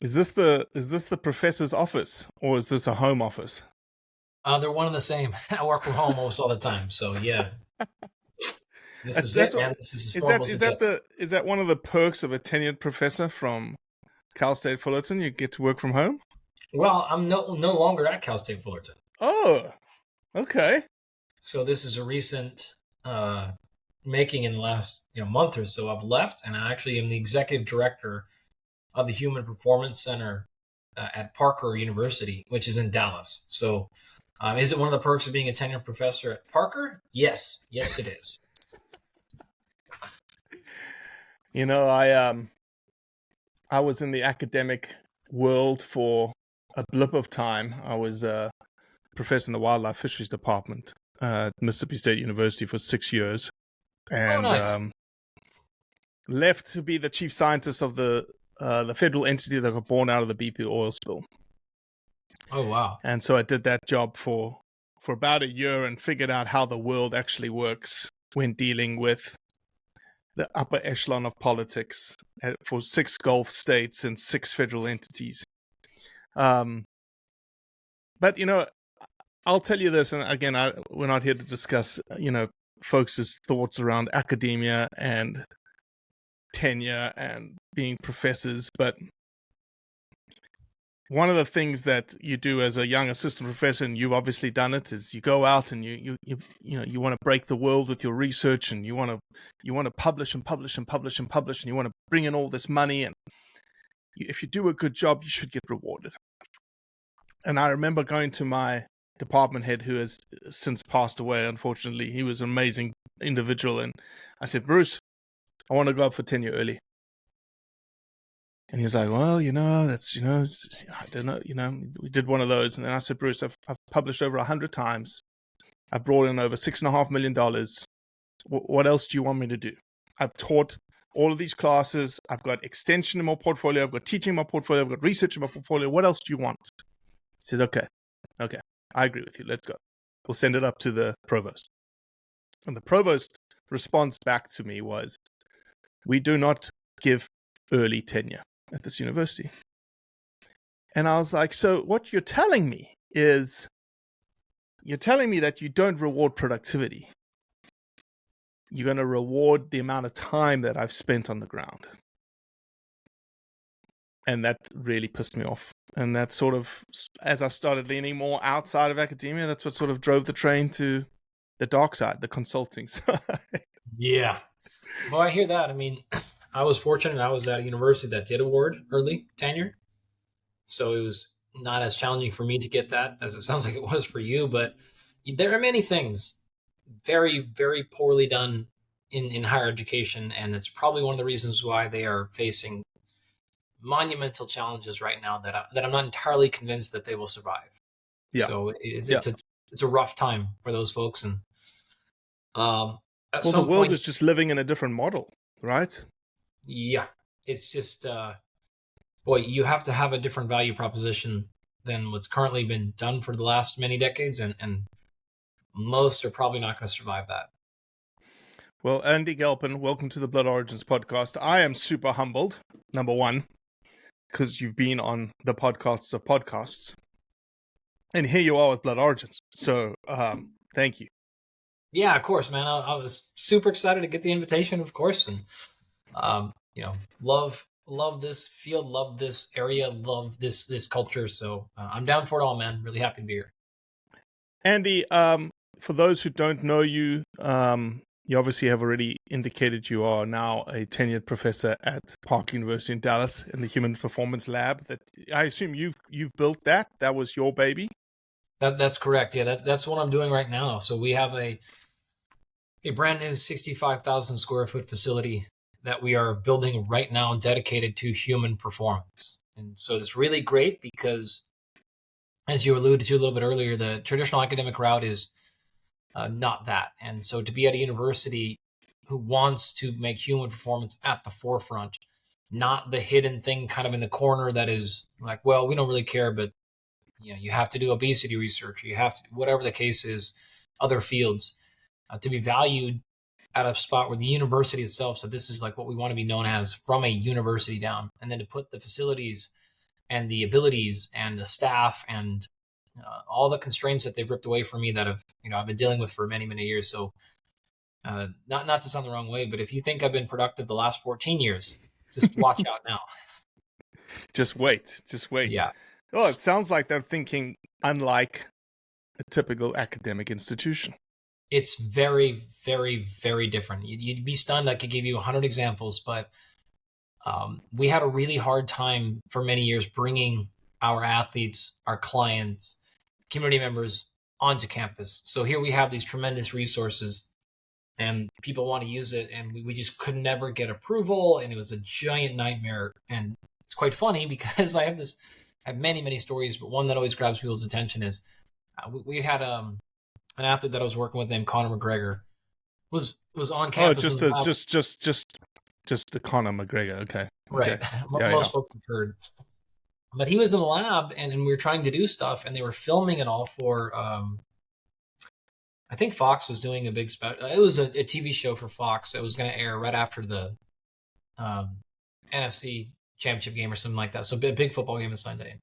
Is this the professor's office, or is this a home office? They're one and the same. I work from home almost all the time. So yeah, this is That's it, what. man. This is as Is formal that as is it that gets. the is that one of the perks of a tenured professor from Cal State Fullerton? You get to work from home. Well, I'm no longer at Cal State Fullerton. Oh, okay. So this is a recent making in the last month or so. I've left, and I actually am the executive director of the Human Performance Center at Parker University, which is in Dallas. So, is it one of the perks of being a tenured professor at Parker? Yes, yes, it is. I was in the academic world for a blip of time. I was a professor in the wildlife fisheries department at Mississippi State University for 6 years, Oh, and nice. left to be the chief scientist of the federal entity that got born out of the BP oil spill. Oh, wow. And so I did that job for about a year and figured out how the world actually works when dealing with the upper echelon of politics for 6 Gulf states and 6 federal entities. But I'll tell you this, and again, we're not here to discuss folks' thoughts around academia and tenure and being professors, but one of the things that you do as a young assistant professor, and you've obviously done it, is you go out and you want to break the world with your research, and you want to publish and publish and publish and publish, and you want to bring in all this money, and if you do a good job, you should get rewarded. And I remember going to my department head, who has since passed away, unfortunately. He was an amazing individual, and I said, Bruce, I want to go up for tenure early. And he was like, well, that's, I don't know, we did one of those. And then I said, Bruce, I've published over 100 times. I've brought in over $6.5 million. What else do you want me to do? I've taught all of these classes. I've got extension in my portfolio. I've got teaching in my portfolio. I've got research in my portfolio. What else do you want? He says, okay, I agree with you. Let's go. We'll send it up to the provost. And the provost response back to me was, we do not give early tenure at this university. And I was like, so what you're telling me is, you're telling me that you don't reward productivity. You're going to reward the amount of time that I've spent on the ground. And that really pissed me off. And that sort of, as I started leaning more outside of academia, that's what sort of drove the train to the dark side, the consulting side. Yeah. Well, I hear that. I mean, I was fortunate. I was at a university that did award early tenure. So it was not as challenging for me to get that as it sounds like it was for you. But there are many things very, very poorly done in higher education. And it's probably one of the reasons why they are facing monumental challenges right now that I'm not entirely convinced that they will survive. Yeah. So it's a rough time for those folks. And at Well, some the world point, is just living in a different model, right? yeah, it's just boy, you have to have a different value proposition than what's currently been done for the last many decades, and most are probably not going to survive that. Well, Andy Galpin, welcome to the Blood Origins podcast. I am super humbled, number one, because you've been on the podcasts of podcasts. And here you are with Blood Origins. So thank you. Yeah, of course, man. I was super excited to get the invitation, of course. And, love this field, love this area, love this culture. So I'm down for it all, man. Really happy to be here. Andy, for those who don't know you, you obviously have already indicated you are now a tenured professor at Park University in Dallas in the Human Performance Lab. That I assume you've built that. That was your baby. That's correct. Yeah, that's what I'm doing right now. So we have a brand new 65,000 square foot facility that we are building right now, dedicated to human performance. And so it's really great because, as you alluded to a little bit earlier, the traditional academic route is not that. And so to be at a university who wants to make human performance at the forefront, not the hidden thing kind of in the corner that is like, well, we don't really care, but you have to do obesity research, you have to, whatever the case is, other fields, to be valued at a spot where the university itself. So this is like what we want to be known as, from a university down, and then to put the facilities and the abilities and the staff and all the constraints that they've ripped away from me that I've been dealing with for many, many years. So not to sound the wrong way, but if you think I've been productive the last 14 years, just watch out now. Just wait. Yeah. Oh, it sounds like they're thinking unlike a typical academic institution. It's very, very, very different. You'd be stunned. I could give you 100 examples, but we had a really hard time for many years bringing our athletes, our clients, community members onto campus. So here we have these tremendous resources and people want to use it, and we just could never get approval, and it was a giant nightmare. And it's quite funny because I have many, many stories, but one that always grabs people's attention is we had an athlete that I was working with named Conor McGregor was on campus. Oh, just the Conor McGregor. Okay. Right. Yeah, Most folks have heard. But he was in the lab and we were trying to do stuff, and they were filming it all for, I think Fox was doing a big special. It was a TV show for Fox that was going to air right after the NFC championship game or something like that. So a big football game on Sunday.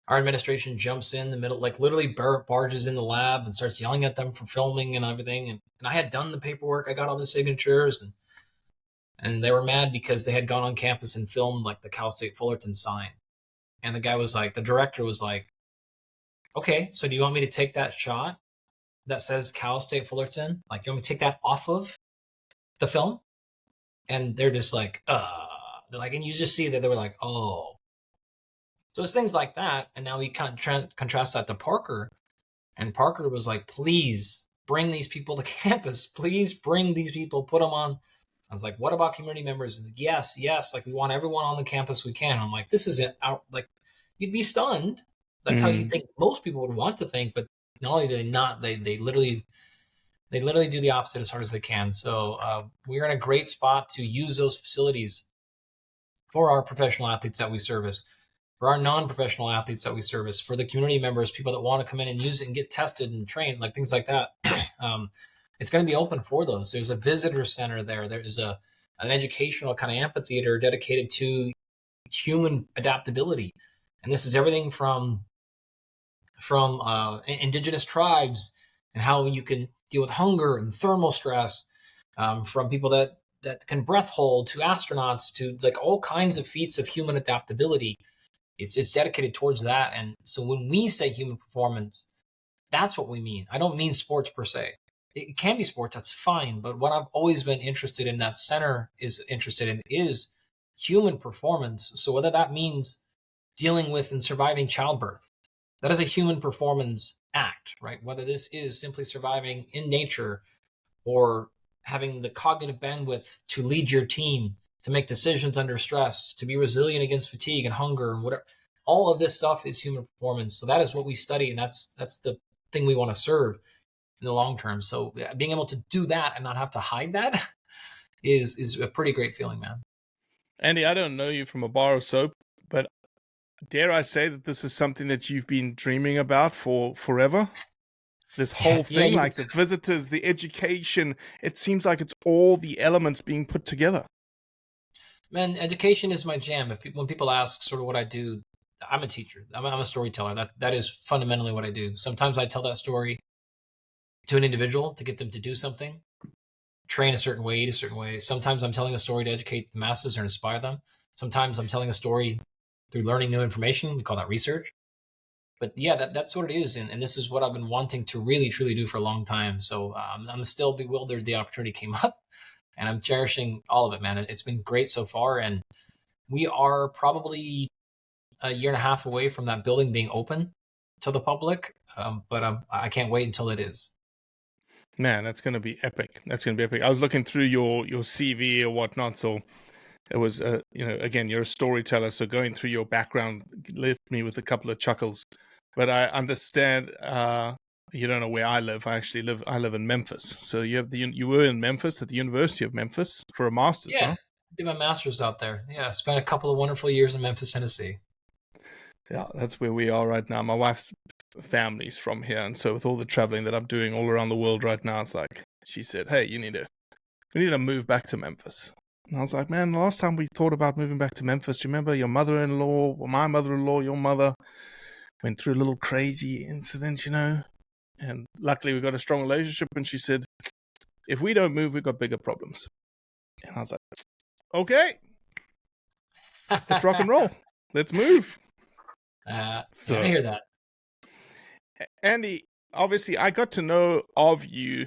Our administration jumps in the middle, like literally barges in the lab and starts yelling at them for filming and everything. And I had done the paperwork. I got all the signatures, and they were mad because they had gone on campus and filmed like the Cal State Fullerton sign. And the guy was like, the director was like, okay, so do you want me to take that shot that says Cal State Fullerton? Like, you want me to take that off of the film? And they're just like, they're like, and you just see that they were like, oh. So it's things like that. And now we contrast that to Parker. And Parker was like, please bring these people to campus. Please bring these people, put them on. I was like, what about community members? And yes. Like, we want everyone on the campus we can. I'm like, this isn't out. Like, you'd be stunned. That's how you think most people would want to think. But not only do they not, they literally do the opposite as hard as they can. So we're in a great spot to use those facilities for our professional athletes that we service, for our non-professional athletes that we service, for the community members, people that want to come in and use it and get tested and trained, like things like that. It's going to be open for those. There's a visitor center there. There's an educational kind of amphitheater dedicated to human adaptability. And this is everything from indigenous tribes and how you can deal with hunger and thermal stress, from people that can breath hold, to astronauts, to like all kinds of feats of human adaptability. It's dedicated towards that. And so when we say human performance, that's what we mean. I don't mean sports per se. It can be sports, that's fine. But what I've always been interested in, that center is interested in, is human performance. So whether that means dealing with and surviving childbirth, that is a human performance act, right? Whether this is simply surviving in nature, or having the cognitive bandwidth to lead your team, to make decisions under stress, to be resilient against fatigue and hunger and whatever. All of this stuff is human performance. So that is what we study, and that's the thing we want to serve in the long term. So being able to do that and not have to hide that is a pretty great feeling, man. Andy, I don't know you from a bar of soap, but dare I say that this is something that you've been dreaming about for forever? This whole thing, like the visitors, the education, it seems like it's all the elements being put together. Man, education is my jam. When people ask sort of what I do, I'm a teacher. I'm a storyteller. That is fundamentally what I do. Sometimes I tell that story to an individual to get them to do something, train a certain way, eat a certain way. Sometimes I'm telling a story to educate the masses or inspire them. Sometimes I'm telling a story through learning new information. We call that research. But yeah, that's what it is. And this is what I've been wanting to really, truly do for a long time. So I'm still bewildered the opportunity came up, and I'm cherishing all of it, man. It's been great so far. And we are probably a year and a half away from that building being open to the public. But I can't wait until it is. Man, that's going to be epic. I was looking through your CV or whatnot. So it was, again, you're a storyteller. So going through your background left me with a couple of chuckles. But I understand you don't know where I live. I live in Memphis. So you were in Memphis at the University of Memphis for a master's, Yeah, huh? I did my master's out there. Yeah, I spent a couple of wonderful years in Memphis, Tennessee. Yeah, that's where we are right now. My wife's family's from here, and so with all the traveling that I'm doing all around the world right now, it's like she said, "Hey, we need to move back to Memphis." And I was like, man, the last time we thought about moving back to Memphis, do you remember your mother-in-law, or my mother-in-law, your mother, went through a little crazy incident, And luckily we got a strong relationship. And she said, if we don't move, we've got bigger problems. And I was like, okay, let's rock and roll. Let's move. So I hear that. Andy, obviously I got to know of you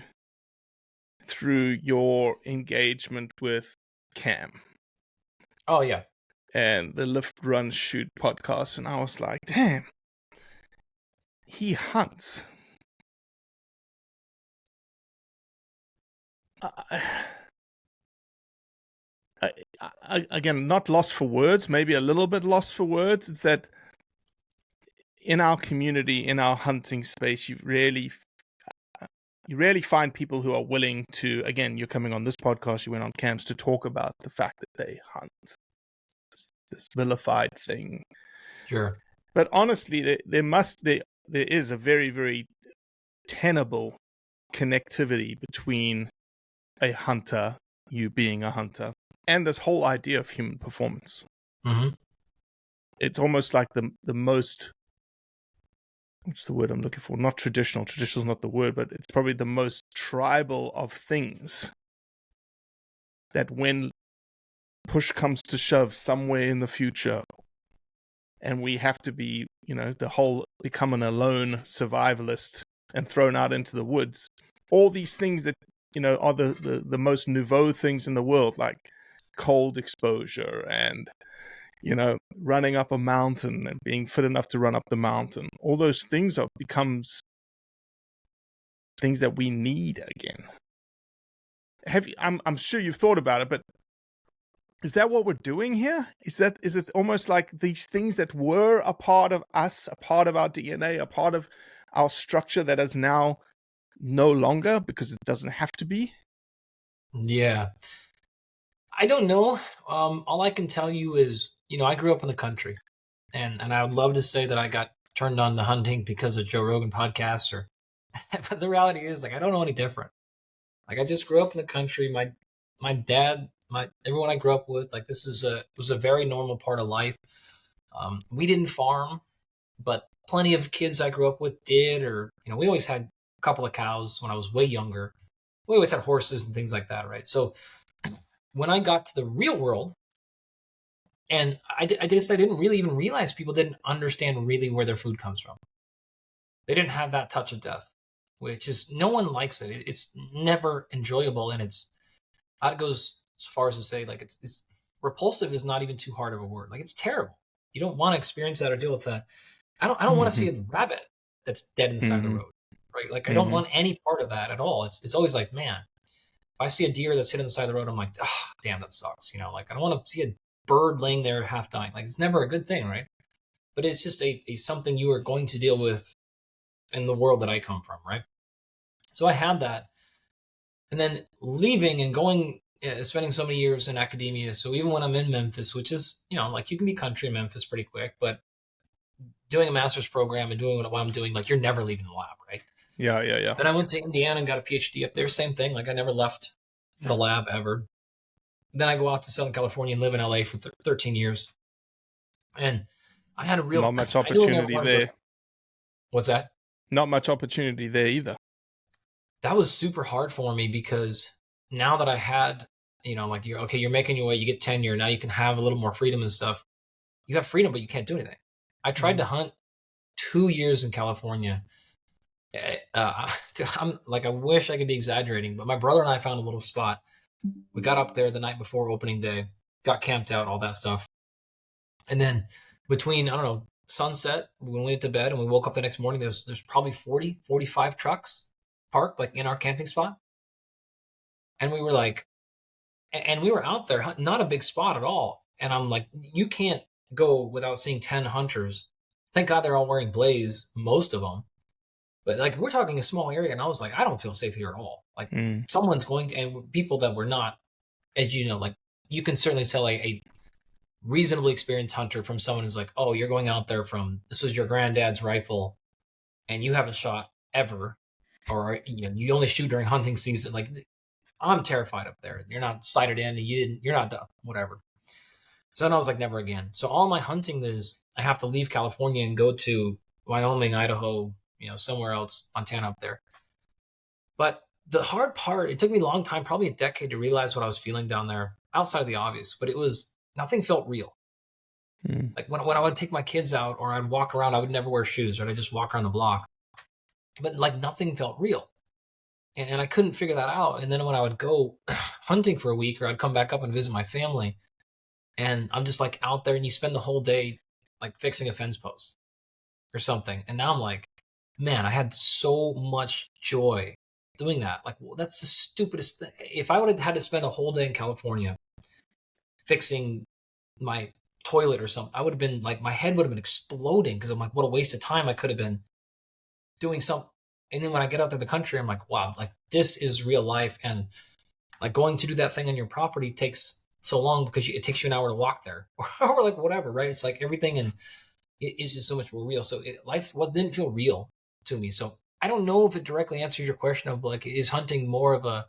through your engagement with Cam. Oh, yeah. And the Lift, Run, Shoot podcast. And I was like, damn, he hunts. Again, not lost for words, maybe a little bit lost for words. It's that in our community, in our hunting space, you rarely find people who are willing to, again, you're coming on this podcast, you went on camps to talk about the fact that they hunt. This vilified thing. Sure. But honestly, there is a very, very tenable connectivity between a hunter, you being a hunter, and this whole idea of human performance. Mm-hmm. It's almost like the most, what's the word I'm looking for? Not traditional. Traditional is not the word, but it's probably the most tribal of things that when push comes to shove somewhere in the future and we have to be, the whole becoming a lone survivalist and thrown out into the woods, all these things that, are the most nouveau things in the world, like cold exposure and, running up a mountain and being fit enough to run up the mountain. All those things becomes things that we need again. I'm sure you've thought about it, but is that what we're doing here? Is it almost like these things that were a part of us, a part of our DNA, a part of our structure that is now no longer because it doesn't have to be? Yeah. I don't know. All I can tell you is, I grew up in the country and I would love to say that I got turned on to hunting because of Joe Rogan podcast but the reality is I don't know any different. I just grew up in the country. My dad, everyone I grew up with, this was a very normal part of life. We didn't farm, but plenty of kids I grew up with did, or, we always had a couple of cows when I was way younger. We always had horses and things like that. Right. So when I got to the real world, and I didn't really even realize people didn't understand really where their food comes from. They didn't have that touch of death, which is, no one likes it. It's never enjoyable. And it goes as far as to say, it's repulsive is not even too hard of a word. It's terrible. You don't want to experience that or deal with that. I don't want to see a rabbit that's dead in the side of the road, right? I don't want any part of that at all. It's always like, man, if I see a deer that's sitting on the side of the road, I'm like, oh, damn, that sucks. I don't want to see a bird laying there half dying. It's never a good thing, right? But it's just a something you are going to deal with in the world that I come from, right? So I had that. And then leaving and going, spending so many years in academia. So even when I'm in Memphis, which is, you can be country in Memphis pretty quick, but doing a master's program and doing what I'm doing, you're never leaving the lab, right? Yeah. Then I went to Indiana and got a PhD up there. Same thing. I never left the lab ever. Then I go out to Southern California and live in LA for 13 years. And I had not much opportunity there. What's that? Not much opportunity there either. That was super hard for me because now that I had, you're making your way, you get tenure. Now you can have a little more freedom and stuff. You have freedom, but you can't do anything. I tried to hunt 2 years in California. I wish I could be exaggerating, but my brother and I found a little spot. We got up there the night before opening day, got camped out, all that stuff. And then between, sunset, when we went to bed and we woke up the next morning, there's probably 40, 45 trucks parked in our camping spot. And we were and we were out there, not a big spot at all. And I'm like, you can't go without seeing 10 hunters. Thank God they're all wearing blaze, most of them. But we're talking a small area, and I was like, I don't feel safe here at all. Someone's going to, and people that were not, as you know, you can certainly tell a reasonably experienced hunter from someone who's like, oh, you're going out there this was your granddad's rifle, and you haven't shot ever, or you only shoot during hunting season. I'm terrified up there. You're not sighted in, and you're not done, whatever. So then I was like, never again. So all my hunting is I have to leave California and go to Wyoming, Idaho, somewhere else, Montana up there. But the hard part, it took me a long time, probably a decade, to realize what I was feeling down there outside of the obvious, but nothing felt real. Like when I would take my kids out or I'd walk around, I would never wear shoes, or I'd just walk around the block. But like nothing felt real. And I couldn't figure that out. And then when I would go hunting for a week, or I'd come back up and visit my family, and I'm just like out there, and you spend the whole day like fixing a fence post or something. And now I'm like, man, I had so much joy doing that. Like, well, that's the stupidest thing. If I would have had to spend a whole day in California fixing my toilet or something, I would have been like, my head would have been exploding, because I'm like, what a waste of time. I could have been doing something. And then when I get out to the country, I'm like, wow, like this is real life. And like going to do that thing on your property takes so long because it takes you an hour to walk there or like whatever, right? It's like everything, and it is just so much more real. So life didn't feel real to me. So I don't know if it directly answers your question of like, is hunting more of a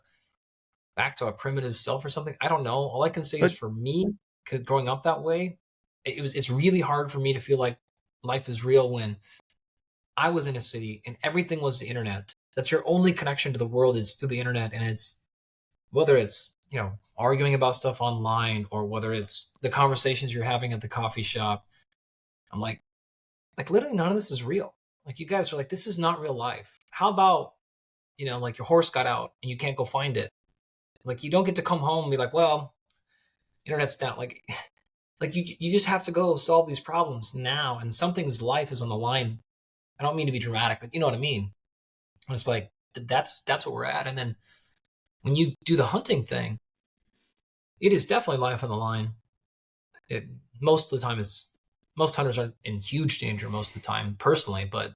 back to a primitive self or something? I don't know. All I can say is for me, growing up that way, it's really hard for me to feel like life is real when I was in a city and everything was the internet. That's your only connection to the world, is through the internet. And it's, whether it's, arguing about stuff online, or whether it's the conversations you're having at the coffee shop, I'm like literally none of this is real. Like, you guys are like, this is not real life. How about, like your horse got out and you can't go find it. Like, you don't get to come home and be like, well, internet's down. Like you just have to go solve these problems now, and something's life is on the line. I don't mean to be dramatic, but you know what I mean? It's like, that's what we're at. And then when you do the hunting thing, it is definitely life on the line. Most of the time, most hunters are in huge danger most of the time, personally, but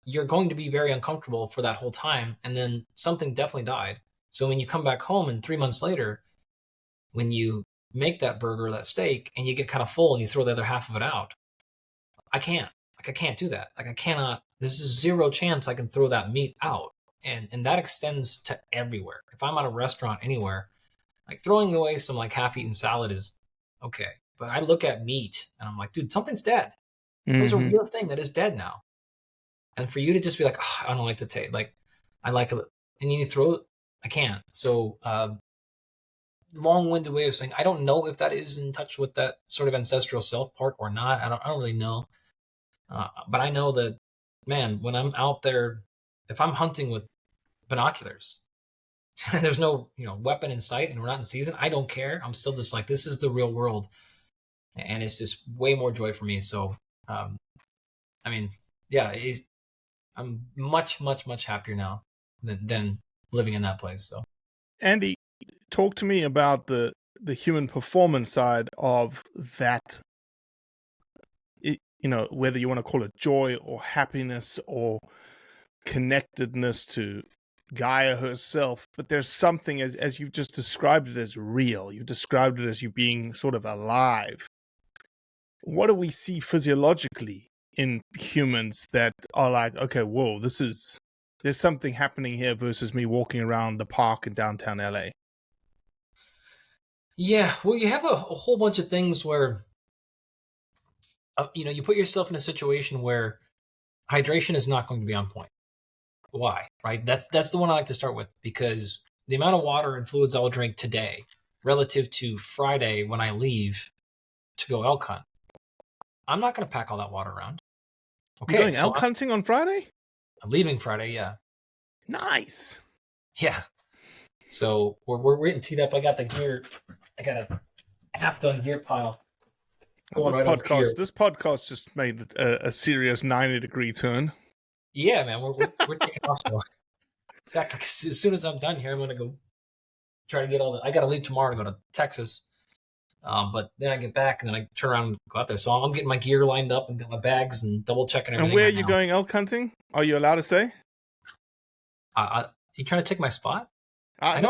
you're going to be very uncomfortable for that whole time. And then something definitely died. So when you come back home and 3 months later, when you make that burger, that steak, and you get kind of full and you throw the other half of it out, I can't do that. Like, I cannot, there's a zero chance I can throw that meat out. And that extends to everywhere. If I'm at a restaurant anywhere, like throwing away some like half-eaten salad is okay. But I look at meat and I'm like, dude, something's dead. There's a real thing that is dead now. And for you to just be like, oh, I don't like the taste. Like, I like it. And you throw it. I can't. So long-winded way of saying, I don't know if that is in touch with that sort of ancestral self part or not. I don't really know. But I know that, man, when I'm out there, if I'm hunting with binoculars and there's no, weapon in sight and we're not in season, I don't care. I'm still just like, this is the real world. And it's just way more joy for me. So, I mean, yeah, I'm much, much, much happier now than living in that place. So, Andy, talk to me about the human performance side of that. Whether you want to call it joy or happiness or connectedness to Gaia herself, but there's something, as you've just described it, as real. You described it as you being sort of alive. What do we see physiologically in humans that are like, okay, whoa, there's something happening here versus me walking around the park in downtown LA? Yeah, well, you have a whole bunch of things where, you put yourself in a situation where hydration is not going to be on point. Why? Right? That's the one I like to start with, because the amount of water and fluids I'll drink today relative to Friday when I leave to go elk hunt, I'm not going to pack all that water around. Okay, you're going elk hunting on Friday? I'm leaving Friday, yeah. Nice. Yeah. So we're getting teed up. I got the gear. I got a half-done gear pile. This podcast just made a serious 90-degree turn. Yeah, man, we're taking off. Exactly. As soon as I'm done here, I'm gonna go try to get I got to leave tomorrow to go to Texas, but then I get back and then I turn around and go out there. So I'm getting my gear lined up and got my bags and double checking everything. And where are you going elk hunting? Are you allowed to say? You trying to take my spot? I'm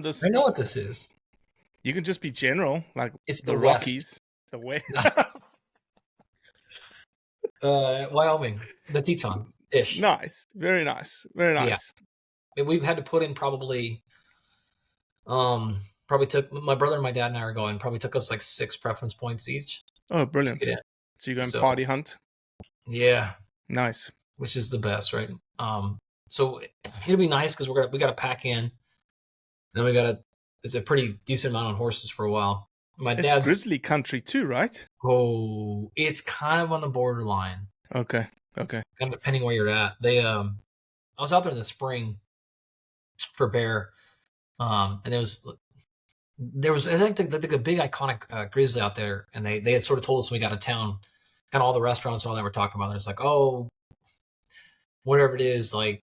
just. I know what this is. You can just be general, like it's the Rockies. The way. Wyoming, the Tetons ish. Nice, very nice, very nice. Yeah. We've had to put in probably Probably took my brother and my dad and I are going. Probably took us like 6 preference points each Oh, to brilliant. get in. So you go and So party hunt? yeah, Nice. which is the best, right? So it'll be nice because we gotta pack in. Then it's a pretty decent amount on horses for a while. My It's dad's grizzly country too, right? it's kind of on the borderline, Okay. kind of depending where you're at. I was out there in the spring for bear, and there's I think the big iconic grizzly out there, and they had sort of told us when we got to town, kind of all the restaurants and all that we're talking about. And it's like, oh, whatever it is, like,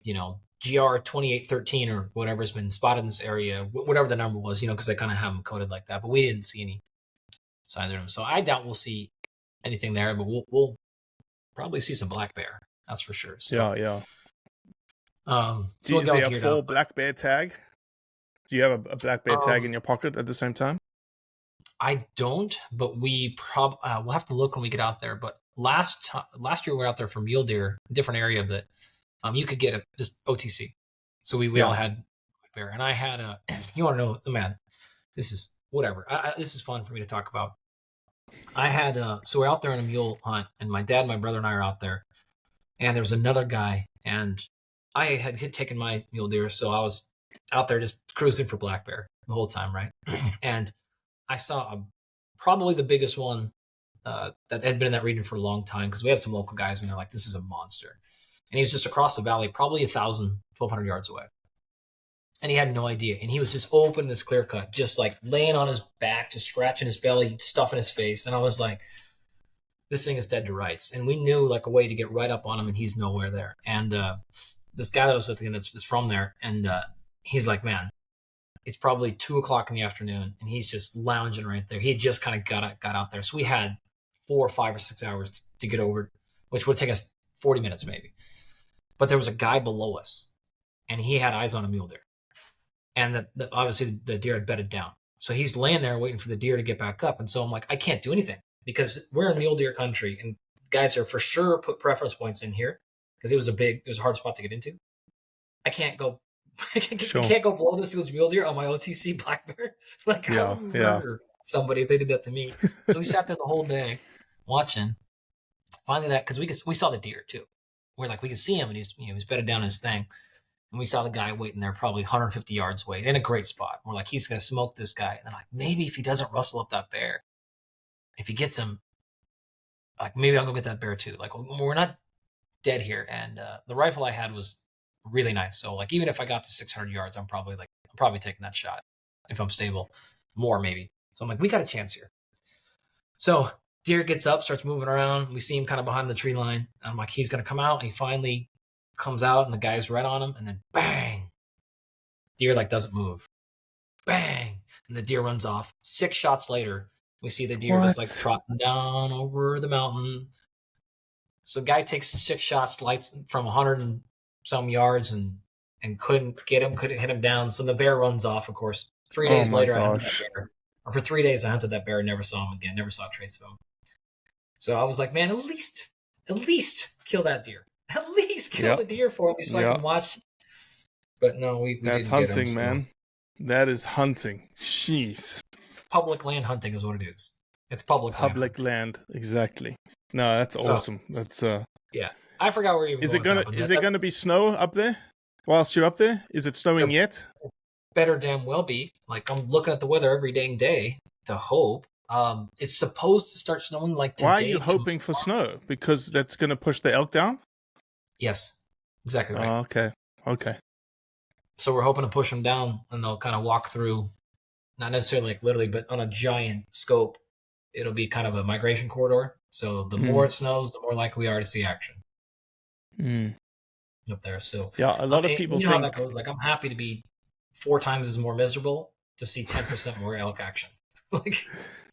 GR 2813 or whatever's been spotted in this area, whatever the number was, because they kind of have them coded like that. But we didn't see any signs of them, so I doubt we'll see anything there. But we'll probably see some black bear, that's for sure. So, Yeah. so Do we'll you get have a full out. black bear tag? Do you have a black bear tag in your pocket at the same time? I don't, but we'll have to look when we get out there. But last year we were out there for mule deer, different area, but you could get just OTC. So we all had bear, and I had you want to know, man, this is whatever. This is fun for me to talk about. I had so we're out there on a mule hunt, and my dad, my brother, and I are out there, and there was another guy, and I had taken my mule deer, so I was out there just cruising for black bear the whole time, right? And I saw probably the biggest one that had been in that region for a long time, because we had some local guys and they're like, this is a monster. And he was just across the valley, probably 1,200 yards away. And he had no idea. And he was just open this clear cut, just like laying on his back, just scratching his belly, stuffing his face. And I was like, this thing is dead to rights. And we knew like a way to get right up on him, and he's nowhere there. And this guy that was with him that's from there, and he's like, man, it's probably 2:00 in the afternoon, and he's just lounging right there. He had just kind of got out there. So we had 4 or 5 or 6 hours to get over, which would take us 40 minutes maybe. But there was a guy below us, and he had eyes on a mule deer. And obviously the deer had bedded down. So he's laying there waiting for the deer to get back up. And so I'm like, I can't do anything because we're in mule deer country, and guys are for sure put preference points in here because it was a hard spot to get into. I can't go can't go below this dude's mule deer on my OTC black bear. Like, I would murder somebody if they did that to me. So we sat there the whole day watching. Finally, because we saw the deer too. We're like, we can see him, and he's bedded down in his thing, and we saw the guy waiting there, probably 150 yards away, in a great spot. We're like, he's gonna smoke this guy, and then like, maybe if he doesn't rustle up that bear, if he gets him, like maybe I'll go get that bear too. Like, we're not dead here, and the rifle I had was really nice. So like, even if I got to 600 yards, I'm probably taking that shot if I'm stable, more maybe. So I'm like, we got a chance here. So deer gets up, starts moving around. We see him kind of behind the tree line. I'm like, he's gonna come out, and he finally comes out, and the guy's right on him, and then bang, deer like doesn't move. Bang, and the deer runs off. 6 shots later, we see the deer just like trotting down over the mountain. So guy takes 6 shots, lights from 100 and some yards, and couldn't hit him down. So the bear runs off, of course. 3 days later, I hunted that bear. Or for 3 days, I hunted that bear and never saw him again. Never saw a trace of him. So I was like, man, at least kill that deer. At least kill the deer for me so I can watch. But no, we That's didn't hunting, get him, man. That is hunting. Jeez. Public land hunting is what it is. It's public land. Exactly. No, that's awesome. That's yeah. I forgot where you were. Is it gonna be snow up there whilst you're up there? Is it snowing yet? Better damn well be. Like, I'm looking at the weather every dang day to hope. It's supposed to start snowing like today. Why are you hoping for snow? Because that's gonna push the elk down? Yes. Exactly right. Okay. So we're hoping to push them down, and they'll kind of walk through, not necessarily like literally, but on a giant scope. It'll be kind of a migration corridor. So the more it snows, the more likely we are to see action up there. So yeah, a lot of people think, how that goes. Like, I'm happy to be 4 times as more miserable to see 10% more elk action. Like,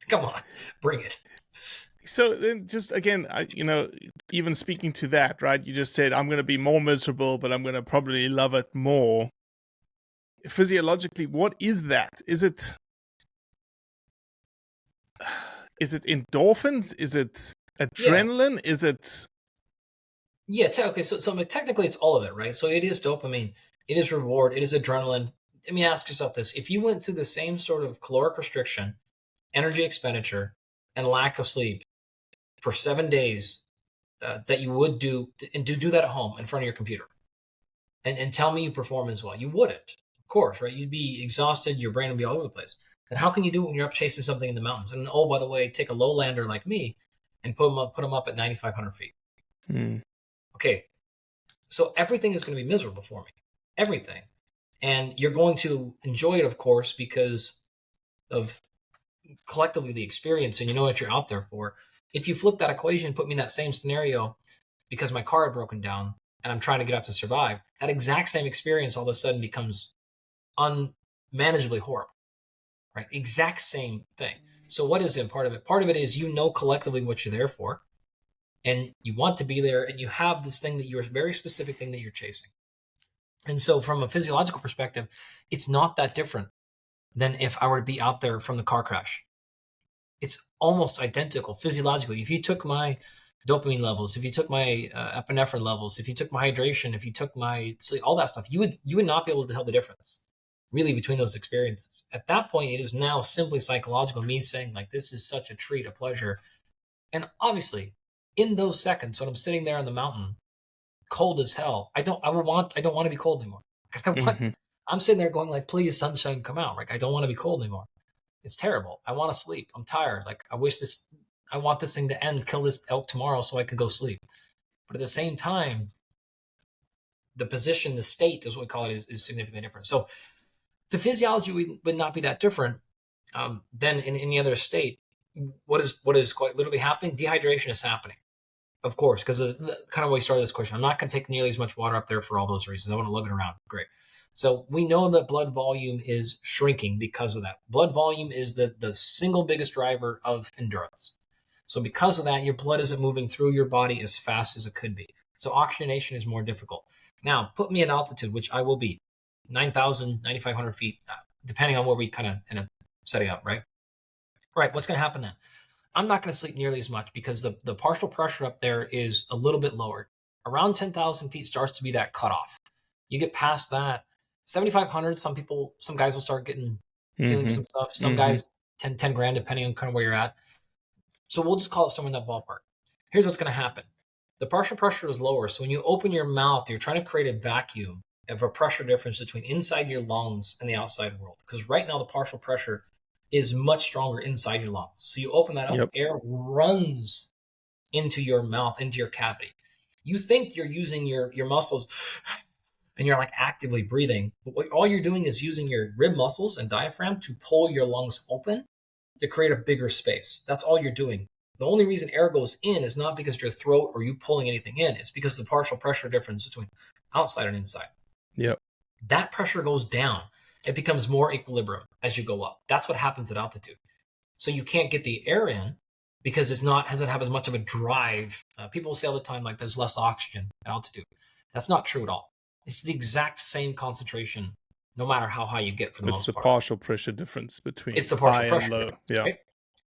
come on, bring it. So then, just again, even speaking to that, right? You just said I'm going to be more miserable, but I'm going to probably love it more. Physiologically, what is that? Is it endorphins? Is it adrenaline? Yeah. Is it? Yeah. Okay. So technically, it's all of it, right? So it is dopamine. It is reward. It is adrenaline. let me ask yourself this. If you went through the same sort of caloric restriction, energy expenditure, and lack of sleep for 7 days that you would do, and do that at home in front of your computer, and tell me you perform as well, you wouldn't, of course, right? You'd be exhausted. Your brain would be all over the place. And how can you do it when you're up chasing something in the mountains? And oh, by the way, take a lowlander like me and put them up at 9,500 feet. Okay. So everything is going to be miserable for me. Everything. And you're going to enjoy it, of course, because of collectively the experience, and you know what you're out there for. If you flip that equation, put me in that same scenario because my car had broken down and I'm trying to get out to survive, that exact same experience all of a sudden becomes unmanageably horrible, right? Exact same thing. So what is it? Part of it? Part of it is, you know, collectively what you're there for, and you want to be there, and you have this thing that you're, very specific thing that you're chasing. And so from a physiological perspective, it's not that different than if I were to be out there from the car crash. It's almost identical physiologically. If you took my dopamine levels, if you took my epinephrine levels, if you took my hydration, if you took my sleep, all that stuff, you would not be able to tell the difference really between those experiences. At that point, it is now simply psychological, me saying like, this is such a treat, a pleasure. And obviously in those seconds when I'm sitting there on the mountain, cold as hell, I don't want to be cold anymore. I'm sitting there going like, please, sunshine, come out. Like, I don't want to be cold anymore. It's terrible. I want to sleep. I'm tired. Like, I want this thing to end, kill this elk tomorrow so I could go sleep. But at the same time, the position, the state is what we call it, is significantly different. So the physiology would not be that different than in any other state. What is quite literally happening? Dehydration is happening, of course, because of the kind of way we started this question. I'm not going to take nearly as much water up there for all those reasons. I want to lug it around. Great. So we know that blood volume is shrinking because of that. Blood volume is the single biggest driver of endurance. So because of that, your blood isn't moving through your body as fast as it could be. So oxygenation is more difficult. Now, put me at altitude, which I will be, 9,000, 9,500 feet, depending on where we kind of end up setting up, right? Right, what's going to happen then? I'm not going to sleep nearly as much because the partial pressure up there is a little bit lower. Around 10,000 feet starts to be that cutoff. You get past that, 7,500, some guys will start feeling some stuff. Some guys, 10 grand, depending on kind of where you're at. So we'll just call it somewhere in that ballpark. Here's what's going to happen. The partial pressure is lower. So when you open your mouth, you're trying to create a vacuum of a pressure difference between inside your lungs and the outside world. Because right now the partial pressure is much stronger inside your lungs. So you open that up, air runs into your mouth, into your cavity. You think you're using your muscles and you're like actively breathing, but all you're doing is using your rib muscles and diaphragm to pull your lungs open to create a bigger space. That's all you're doing. The only reason air goes in is not because your throat or you pulling anything in. It's because the partial pressure difference between outside and inside. Yep. That pressure goes down. It becomes more equilibrium as you go up. That's what happens at altitude. So you can't get the air in because it doesn't have as much of a drive. People say all the time, like, there's less oxygen at altitude. That's not true at all. It's the exact same concentration, no matter how high you get for the most part. It's the partial pressure difference between it's the partial high pressure and low. Difference, right?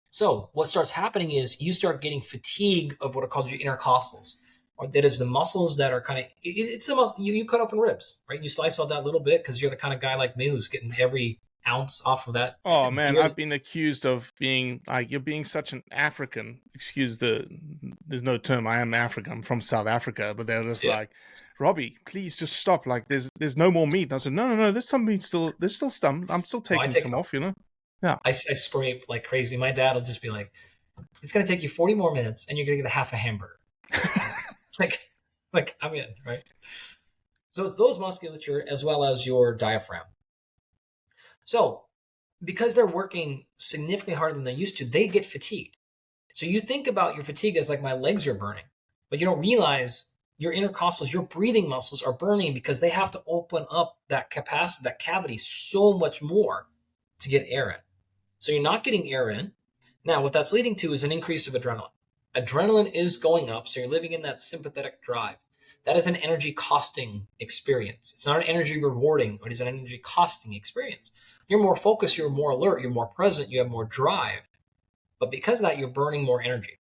So what starts happening is you start getting fatigue of what are called your intercostals, or that is the muscles that are kind of, it's the muscle, you cut open ribs, right? You slice out that little bit because you're the kind of guy like me who's getting every ounce off of that. Oh man, I've been accused of being like, you're being such an African. There's no term. I am African. I'm from South Africa, but they're just like, Robbie, please just stop. Like, there's no more meat. And I said, no, there's some meat still. There's still some. I'm still taking some off. You know. Yeah. I spray like crazy. My dad will just be like, it's gonna take you 40 more minutes, and you're gonna get a half a hamburger. like I'm in, right? So it's those musculature as well as your diaphragm. So because they're working significantly harder than they used to, they get fatigued. So you think about your fatigue as like, my legs are burning, but you don't realize your intercostals, your breathing muscles are burning because they have to open up that capacity, that cavity so much more to get air in. So you're not getting air in. Now, what that's leading to is an increase of adrenaline. Adrenaline is going up, so you're living in that sympathetic drive. That is an energy costing experience. It's not an energy rewarding, it is an energy costing experience. You're more focused, you're more alert, you're more present, you have more drive. But because of that, you're burning more energy.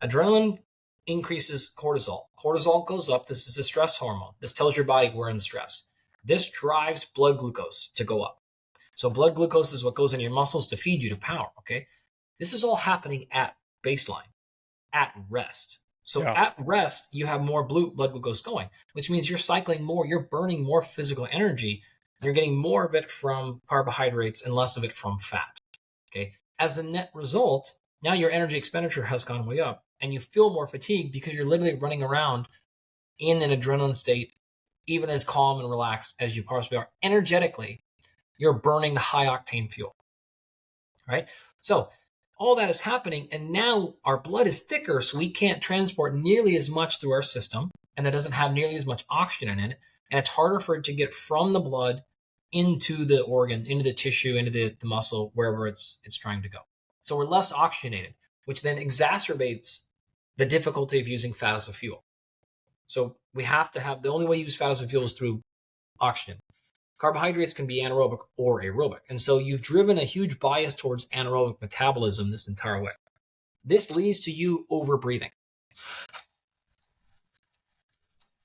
Adrenaline increases cortisol. Cortisol goes up. This is a stress hormone. This tells your body we're in stress. This drives blood glucose to go up. So blood glucose is what goes into your muscles to feed you to power. Okay. This is all happening at baseline, at rest. So Yeah. at rest, you have more blood glucose going, which means you're cycling more, you're burning more physical energy, and you're getting more of it from carbohydrates and less of it from fat. Okay. As a net result, now your energy expenditure has gone way up and you feel more fatigued because you're literally running around in an adrenaline state, even as calm and relaxed as you possibly are. Energetically, you're burning the high octane fuel, right? So all that is happening, and now our blood is thicker, so we can't transport nearly as much through our system, and that doesn't have nearly as much oxygen in it, and it's harder for it to get from the blood into the organ, into the tissue, into the muscle, wherever it's trying to go. So we're less oxygenated, which then exacerbates the difficulty of using fat as a fuel. So we have to have, the only way you use fat as a fuel is through oxygen. Carbohydrates can be anaerobic or aerobic. And so you've driven a huge bias towards anaerobic metabolism this entire way. This leads to you overbreathing.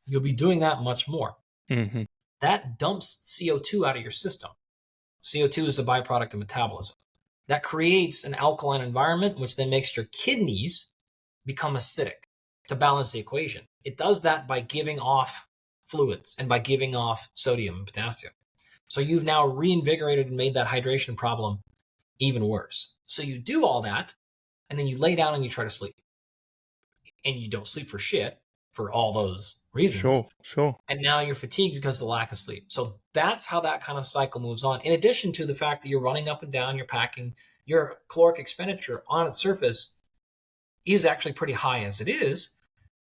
You'll be doing that much more. Mm-hmm. That dumps CO2 out of your system. CO2 is a byproduct of metabolism. That creates an alkaline environment, which then makes your kidneys become acidic to balance the equation. It does that by giving off fluids and by giving off sodium and potassium. So you've now reinvigorated and made that hydration problem even worse. So you do all that, and then you lay down and you try to sleep. And you don't sleep for shit for all those reasons. Sure. And now you're fatigued because of the lack of sleep. So that's how that kind of cycle moves on. In addition to the fact that you're running up and down, you're packing, your caloric expenditure on its surface is actually pretty high as it is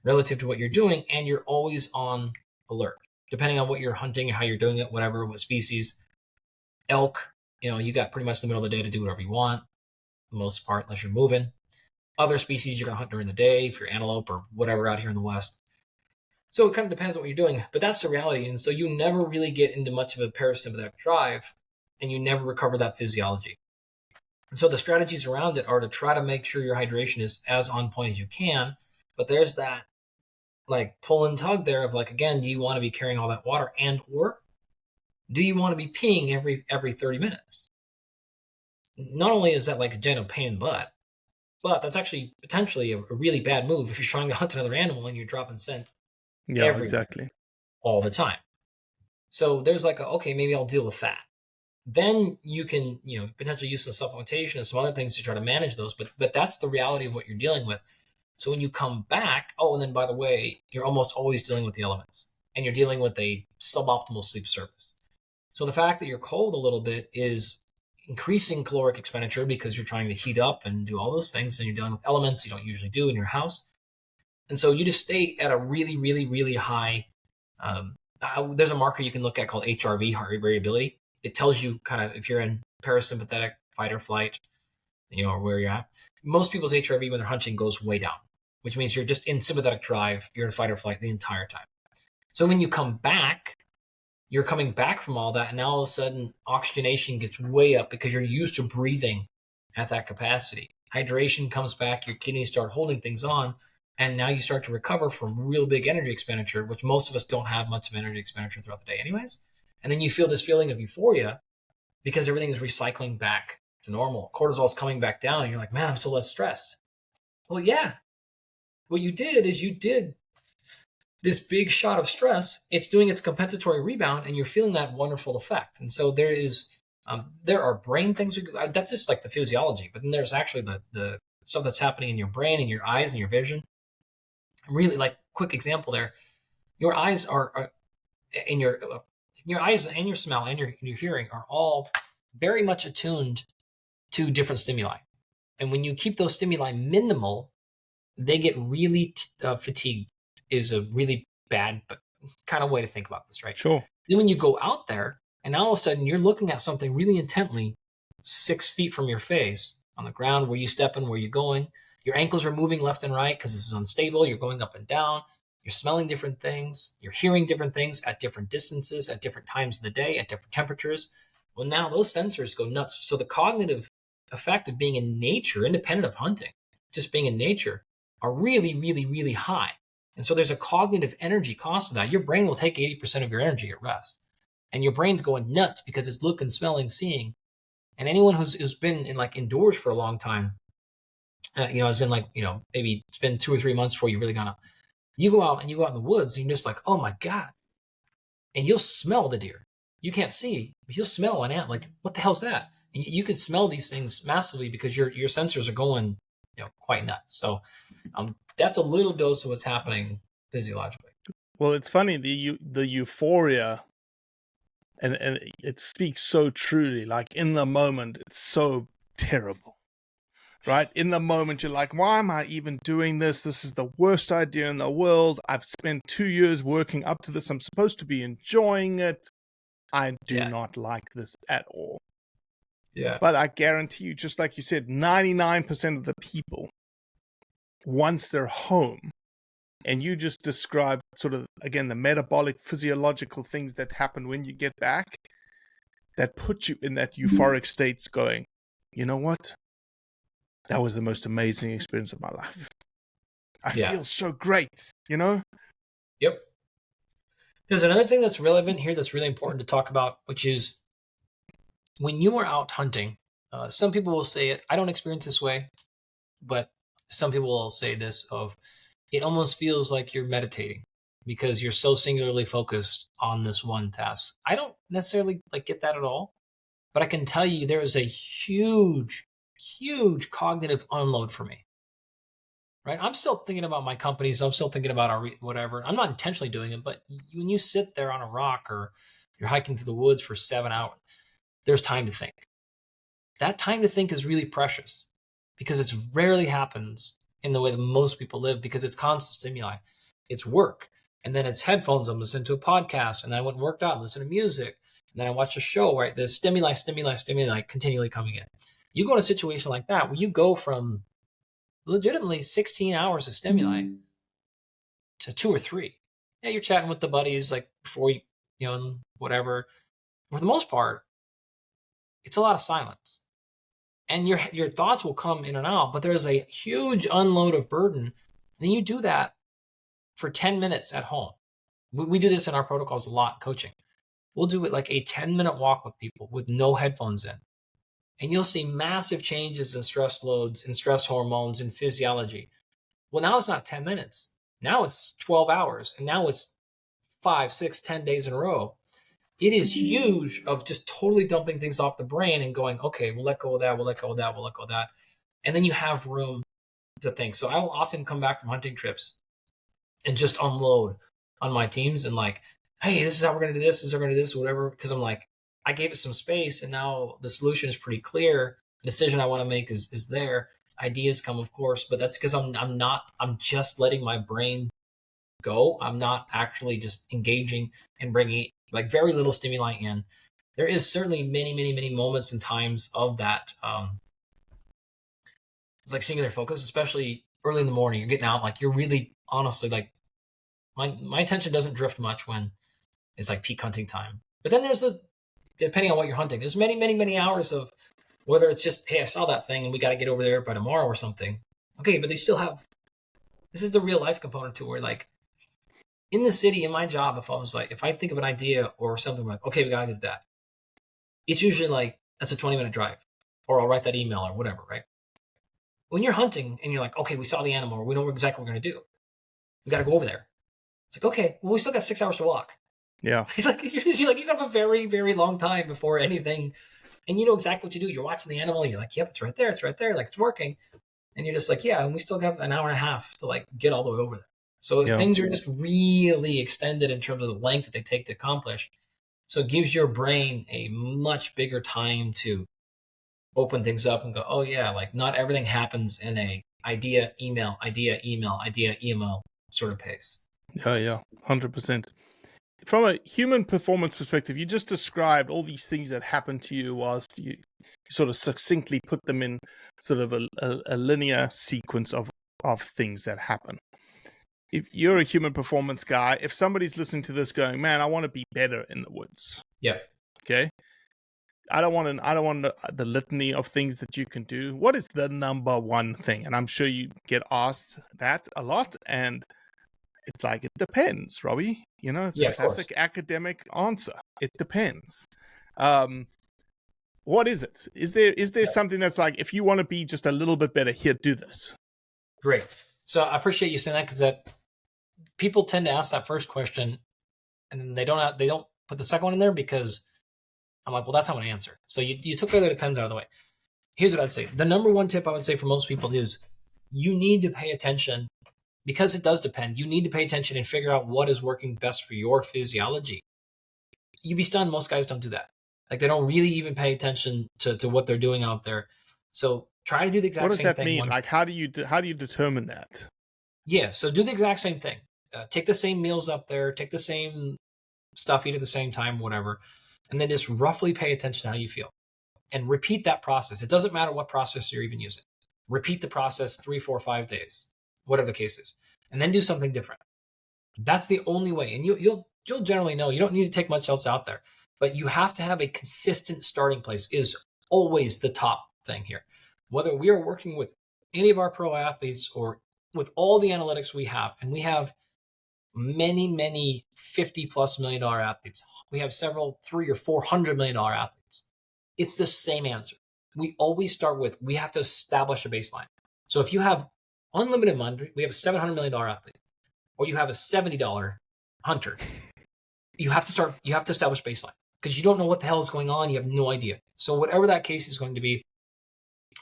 relative to what you're doing, and you're always on alert. Depending on what you're hunting and how you're doing it, whatever, what species. Elk, you got pretty much the middle of the day to do whatever you want, for the most part, unless you're moving. Other species you're going to hunt during the day, if you're antelope or whatever out here in the West. So it kind of depends on what you're doing, but that's the reality. And so you never really get into much of a parasympathetic drive, and you never recover that physiology. And so the strategies around it are to try to make sure your hydration is as on point as you can, but there's that like pull and tug there of like, again, do you want to be carrying all that water, and or do you want to be peeing every 30 minutes? Not only is that like a general pain in the butt, but that's actually potentially a really bad move if you're trying to hunt another animal and you're dropping scent exactly all the time. So there's like, okay, maybe I'll deal with that. Then you can, potentially use some supplementation and some other things to try to manage those. But that's the reality of what you're dealing with. So when you come back, and then by the way, you're almost always dealing with the elements, and you're dealing with a suboptimal sleep surface. So the fact that you're cold a little bit is increasing caloric expenditure because you're trying to heat up and do all those things, and you're dealing with elements you don't usually do in your house. And so you just stay at a really, really, really high, there's a marker you can look at called HRV, heart rate variability. It tells you kind of if you're in parasympathetic, fight or flight, or where you're at. Most people's HRV when they're hunting goes way down, which means you're just in sympathetic drive, you're in fight or flight the entire time. So when you come back, you're coming back from all that, and now all of a sudden oxygenation gets way up because you're used to breathing at that capacity. Hydration comes back, your kidneys start holding things on, and now you start to recover from real big energy expenditure, which most of us don't have much of energy expenditure throughout the day anyways. And then you feel this feeling of euphoria because everything is recycling back to normal. Cortisol is coming back down, and you're like, man, I'm so less stressed. Well, yeah. What you did is you did this big shot of stress. It's doing its compensatory rebound, and you're feeling that wonderful effect. And so there are brain things. That's just like the physiology, but then there's actually the stuff that's happening in your brain and your eyes and your vision. Really, like quick example there, your eyes are in your eyes and your smell and your hearing are all very much attuned to different stimuli. And when you keep those stimuli minimal, they get really fatigued is a really bad but kind of way to think about this, right? Sure. Then when you go out there and all of a sudden you're looking at something really intently 6 feet from your face on the ground, where you step in, where you're going, your ankles are moving left and right because this is unstable. You're going up and down. You're smelling different things. You're hearing different things at different distances, at different times of the day, at different temperatures. Well, now those sensors go nuts. So the cognitive effect of being in nature, independent of hunting, just being in nature, are really, really, really high. And so there's a cognitive energy cost to that. Your brain will take 80% of your energy at rest. and your brain's going nuts because it's looking, smelling, seeing. And anyone who's been in like indoors for a long time, as in like, maybe it's been 2 or 3 months before you really gone out. You go out in the woods and you're just like, oh my God. And you'll smell the deer. You can't see, but you'll smell an ant. Like, what the hell's that? And you can smell these things massively because your sensors are going, quite nuts. So that's a little dose of what's happening physiologically. Well, it's funny, the euphoria, and it speaks so truly. Like in the moment, it's so terrible, right? In the moment, you're like, why am I even doing this? This is the worst idea in the world. I've spent 2 years working up to this. I'm supposed to be enjoying it. I do not like this at all. Yeah. But I guarantee you, just like you said, 99% of the people, once they're home, and you just described sort of, again, the metabolic, physiological things that happen when you get back, that put you in that euphoric states going, you know what? That was the most amazing experience of my life. I feel so great, Yep. There's another thing that's relevant here that's really important to talk about, which is when you are out hunting, some people will say it. I don't experience this way, but some people will say this of it almost feels like you're meditating because you're so singularly focused on this one task. I don't necessarily get that at all, but I can tell you there is a huge cognitive unload for me. Right? I'm still thinking about my companies. I'm still thinking about our whatever. I'm not intentionally doing it, but when you sit there on a rock or you're hiking through the woods for 7 hours, there's time to think. That time to think is really precious because it rarely happens in the way that most people live because it's constant stimuli. It's work. And then it's headphones. I'm listening to a podcast. And then I went and worked out and listened to music. And then I watched a show, right? There's stimuli continually coming in. You go in a situation like that where you go from legitimately 16 hours of stimuli to 2 or 3. Yeah, you're chatting with the buddies like before you, whatever. For the most part, it's a lot of silence. And your thoughts will come in and out, but there's a huge unload of burden. And then you do that for 10 minutes at home. We do this in our protocols a lot in coaching. We'll do it like a 10-minute walk with people with no headphones in. And you'll see massive changes in stress loads, in stress hormones, in physiology. Well, now it's not 10 minutes. Now it's 12 hours. And now it's 5, 6, 10 days in a row. It is huge of just totally dumping things off the brain and going, okay, we'll let go of that, we'll let go of that, we'll let go of that. And then you have room to think. So I will often come back from hunting trips and just unload on my teams and like, hey, this is how we're going to do this, this is how we're going to do this, whatever. Because I'm like, I gave it some space and now the solution is pretty clear. The decision I want to make is there. Ideas come, of course, but that's because I'm just letting my brain go. I'm not actually just engaging and bringing like very little stimuli in. There is certainly many moments and times of that. It's like singular focus, especially early in the morning. You're getting out, like you're really honestly like my attention doesn't drift much when it's like peak hunting time. But then there's depending on what you're hunting, there's many hours of whether it's just, hey, I saw that thing and we got to get over there by tomorrow or something. Okay, but they still have, this is the real life component to where like in the city, in my job, if I think of an idea or something like, okay, we got to do that. It's usually like, that's a 20-minute drive or I'll write that email or whatever, right? When you're hunting and you're like, okay, we saw the animal or we know exactly what we're going to do. We got to go over there. It's like, okay, well, we still got 6 hours to walk. Yeah. you got a very, very long time before anything. And you know exactly what you do. You're watching the animal and you're like, yep, it's right there. It's right there. Like it's working. And you're just like, yeah, and we still got an hour and a half to like get all the way over there. So things are just really extended in terms of the length that they take to accomplish. So it gives your brain a much bigger time to open things up and go, oh yeah, like not everything happens in a idea, email sort of pace. Yeah, 100%. From a human performance perspective, you just described all these things that happen to you whilst you sort of succinctly put them in sort of a linear sequence of things that happen. If you're a human performance guy, if somebody's listening to this going, man, I want to be better in the woods. Yeah. Okay. I don't want the litany of things that you can do. What is the number one thing? And I'm sure you get asked that a lot. And it's like, it depends, Robbie. It's a classic academic answer. it depends. What is it? Is there something that's like, if you want to be just a little bit better, here, do this? Great. So I appreciate you saying that, because that people tend to ask that first question and then they don't put the second one in there, because I'm like, well, that's not an answer. So you took the depends out of the way. Here's what I'd say. The number one tip I would say for most people is you need to pay attention, because it does depend. You need to pay attention and figure out what is working best for your physiology. You'd be stunned. Most guys don't do that. Like, they don't really even pay attention to what they're doing out there. So try to do the exact same thing. What does that mean? Like, how do you determine that? Yeah. So do the exact same thing. Take the same meals up there, take the same stuff, eat at the same time, whatever. And then just roughly pay attention to how you feel and repeat that process. It doesn't matter what process you're even using. Repeat the process 3, 4, 5 days, whatever the case is, and then do something different. That's the only way. And you'll generally know. You don't need to take much else out there, but you have to have a consistent starting place is always the top thing here. Whether we are working with any of our pro athletes or with all the analytics we have, and we have many $50+ million athletes. We have several $300 or $400 million athletes. It's the same answer. We always start with, we have to establish a baseline. So if you have unlimited money, we have a $700 million athlete, or you have a $70 hunter, you have to establish baseline, because you don't know what the hell is going on. You have no idea. So whatever that case is going to be,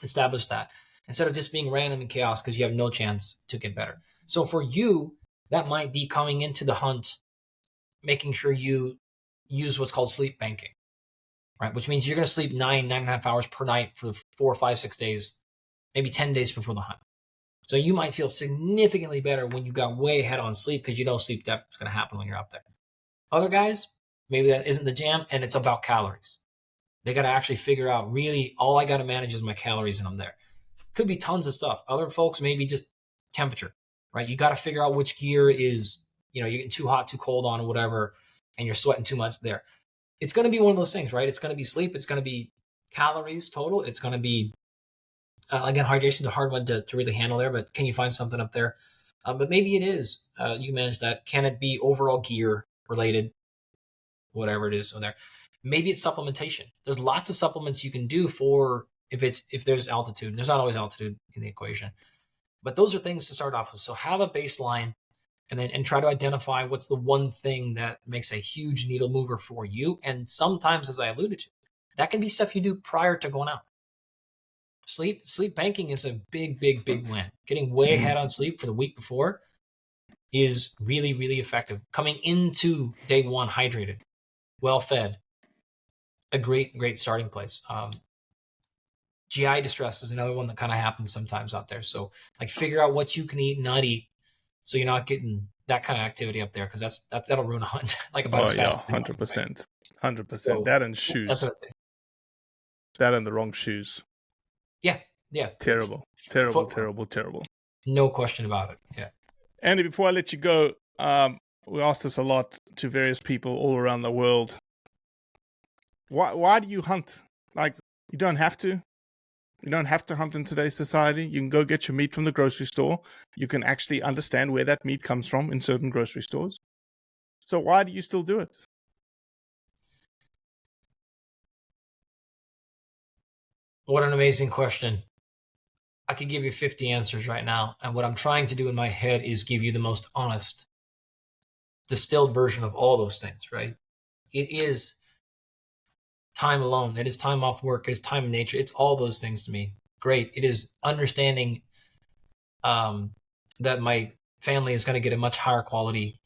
establish that instead of just being random and chaos, because you have no chance to get better. So for you, that might be coming into the hunt, making sure you use what's called sleep banking, right? Which means you're going to sleep 9.5 hours per night for 4, 5, 6 days, maybe 10 days before the hunt. So you might feel significantly better when you got way ahead on sleep, because you know sleep depth is going to happen when you're up there. Other guys, maybe that isn't the jam, and it's about calories. They got to actually figure out, really, all I got to manage is my calories, and I'm there. Could be tons of stuff. Other folks, maybe just temperature, right? You got to figure out which gear is, you're getting too hot, too cold on, or whatever, and you're sweating too much there. It's going to be one of those things, right? It's going to be sleep. It's going to be calories total. It's going to be, again, hydration is a hard one to really handle there, but can you find something up there? But maybe it is. You manage that. Can it be overall gear related? Whatever it is. So there. Maybe it's supplementation. There's lots of supplements you can do for if there's altitude. There's not always altitude in the equation, but those are things to start off with. So have a baseline, and try to identify what's the one thing that makes a huge needle mover for you. And sometimes, as I alluded to, that can be stuff you do prior to going out. Sleep banking is a big win. Getting way ahead on sleep for the week before is really, really effective. Coming into day one hydrated, well fed, a great starting place. GI distress is another one that kind of happens sometimes out there. So like, figure out what you can eat and not eat, so you're not getting that kind of activity up there, because that'll ruin a hunt. Like, about as fast. 100%, 100%. So, that and shoes. That's what I'd say. That and the wrong shoes. Yeah. Terrible. No question about it. Yeah. Andy, before I let you go, we asked this a lot to various people all around the world. Why do you hunt? Like, you don't have to. You don't have to hunt in today's society. You can go get your meat from the grocery store. You can actually understand where that meat comes from in certain grocery stores. So why do you still do it? What an amazing question. I could give you 50 answers right now. And what I'm trying to do in my head is give you the most honest, distilled version of all those things, right? It is time alone. It is time off work. It is time in nature. It's all those things to me. Great. It is understanding that my family is going to get a much higher quality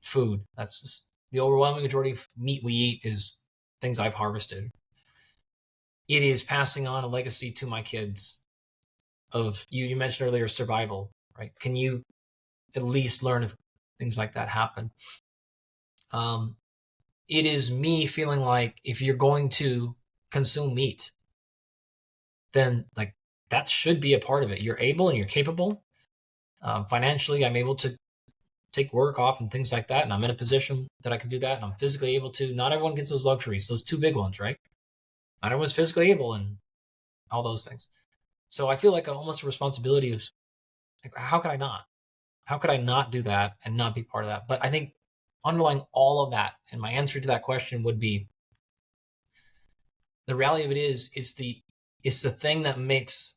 food. That's just, the overwhelming majority of meat we eat is things I've harvested. It is passing on a legacy to my kids of, you mentioned earlier, survival, right? Can you at least learn if things like that happen? It is me feeling like, if you're going to consume meat, then like, that should be a part of it. You're able and you're capable. Financially, I'm able to take work off and things like that. And I'm in a position that I can do that. And I'm physically able to. Not everyone gets those luxuries, those two big ones, right? Not everyone's physically able and all those things. So I feel like almost a responsibility of, like, how could I not? How could I not do that and not be part of that? But I think underlying all of that, and my answer to that question would be, the reality of it is, it's the thing that makes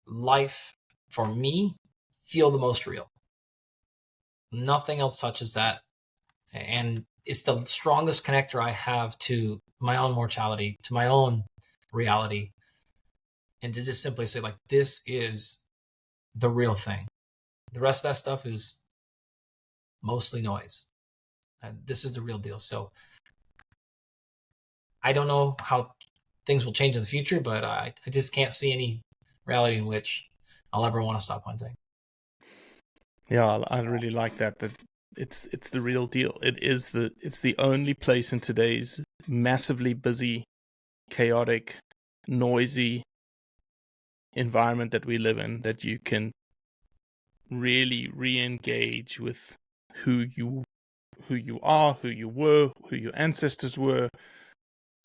life for me feel the most real. Nothing else touches that. And it's the strongest connector I have to my own mortality, to my own reality. And to just simply say, like, this is the real thing. The rest of that stuff is mostly noise. This is the real deal. So I don't know how things will change in the future, but I just can't see any reality in which I'll ever want to stop hunting. Yeah, I really like that. That it's the real deal. It's the only place in today's massively busy, chaotic, noisy environment that we live in that you can really re-engage with who you are, who you were, who your ancestors were,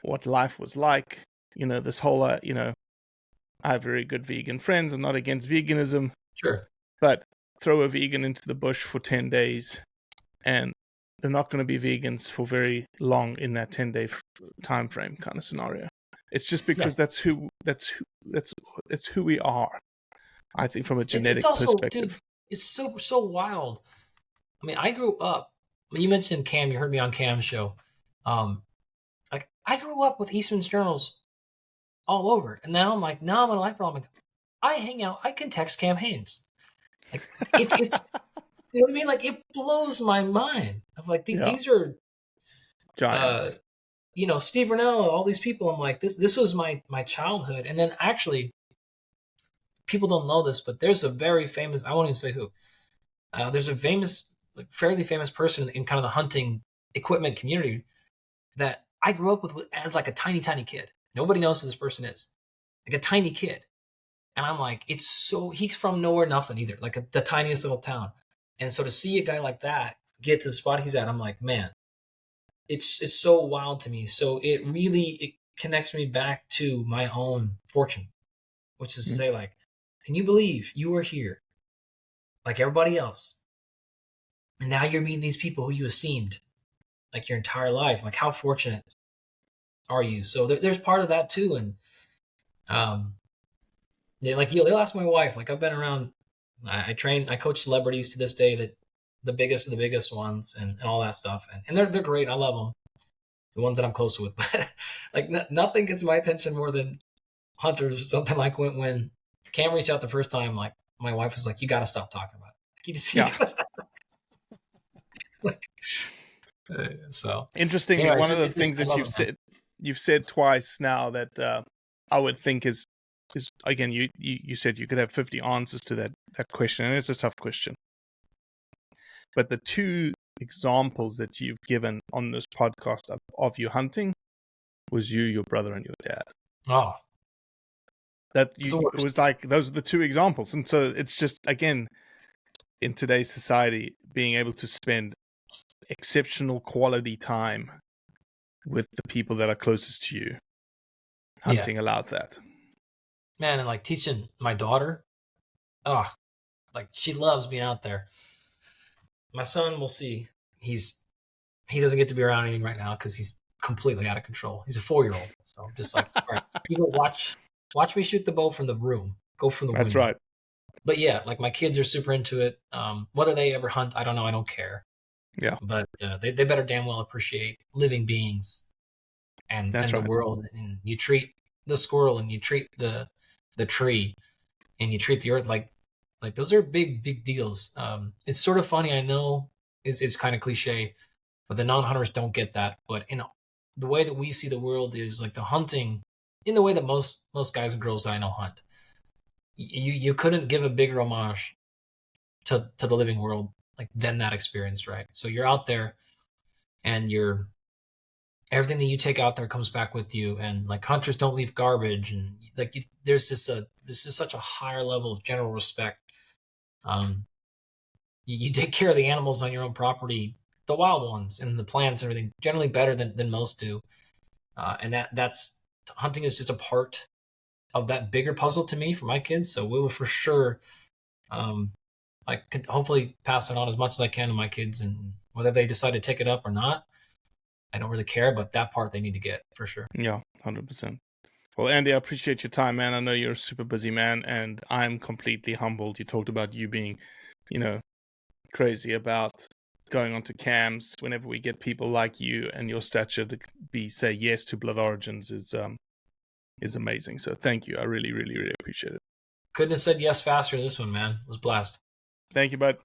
what life was like. This whole I have very good vegan friends. I'm not against veganism. Sure. But throw a vegan into the bush for 10 days and they're not going to be vegans for very long in that 10-day time frame kind of scenario. It's just because that's who we are. I think from a genetic it's also, perspective. Dude, it's so wild. I mean, I grew up, you mentioned Cam, you heard me on Cam's show. Like, I grew up with Eastman's journals all over. And now I'm in a life where I'm like, I hang out, I can text Cam Haynes. Like, it's you know what I mean? Like, it blows my mind. I'm like, these are giants. Steve Rennell, all these people. I'm like, this was my childhood. And then actually, people don't know this, but there's a very famous, I won't even say who. There's a famous, fairly famous person in kind of the hunting equipment community that I grew up with as like a tiny kid. Nobody knows who this person is. Like a tiny kid. And I'm like, he's from nowhere, nothing either, like the tiniest little town. And so to see a guy like that get to the spot he's at, I'm like, man, it's so wild to me. So it connects me back to my own fortune, which is to say, like, can you believe you were here like everybody else? And now you're meeting these people who you esteemed like your entire life. Like, how fortunate are you? So there's part of that too. And, like you'll ask my wife, like, I've been around, I coach celebrities to this day, that the biggest of the biggest ones and all that stuff. And they're great. I love them. The ones that I'm close with, but like nothing gets my attention more than hunters or something. Like when Cam reached out the first time, like my wife was like, you got to stop talking about it. You gotta stop. So interestingly, anyway, one of the things that you've said twice now that I would think is again, you said you could have 50 answers to that question, and it's a tough question. But the two examples that you've given on this podcast of you hunting was you, your brother, and your dad. Oh, it was like those are the two examples. And so it's just, again, in today's society, being able to spend exceptional quality time with the people that are closest to you. Hunting allows that. Man, and like teaching my daughter, like she loves being out there. My son, we'll see. He doesn't get to be around anything right now because he's completely out of control. He's a 4-year-old. So I'm just like, all right, you go watch me shoot the bow from the room. Go from the window. That's right. But yeah, like my kids are super into it. Whether they ever hunt, I don't know. I don't care. Yeah. But they better damn well appreciate living beings and the world. And you treat the squirrel and you treat the tree and you treat the earth like those are big deals. It's sort of funny, I know it's kind of cliche, but the non-hunters don't get that. But the way that we see the world is like the hunting in the way that most guys and girls that I know hunt. You couldn't give a bigger homage to the living world like than that experience, right? So you're out there and everything that you take out there comes back with you, and like hunters don't leave garbage, and like there's just such a higher level of general respect. You take care of the animals on your own property, the wild ones and the plants and everything, generally better than most do. And that's hunting is just a part of that bigger puzzle to me for my kids. So we will for sure I could hopefully pass it on as much as I can to my kids, and whether they decide to take it up or not, I don't really care, but that part they need to get for sure. Yeah, 100%. Well, Andy, I appreciate your time, man. I know you're a super busy man, and I'm completely humbled. You talked about you being, crazy about going onto cams. Whenever we get people like you and your stature to say yes to Blood Origins is amazing. So thank you. I really, really, really appreciate it. Couldn't have said yes faster to this one, man. It was blessed. Thank you, bud.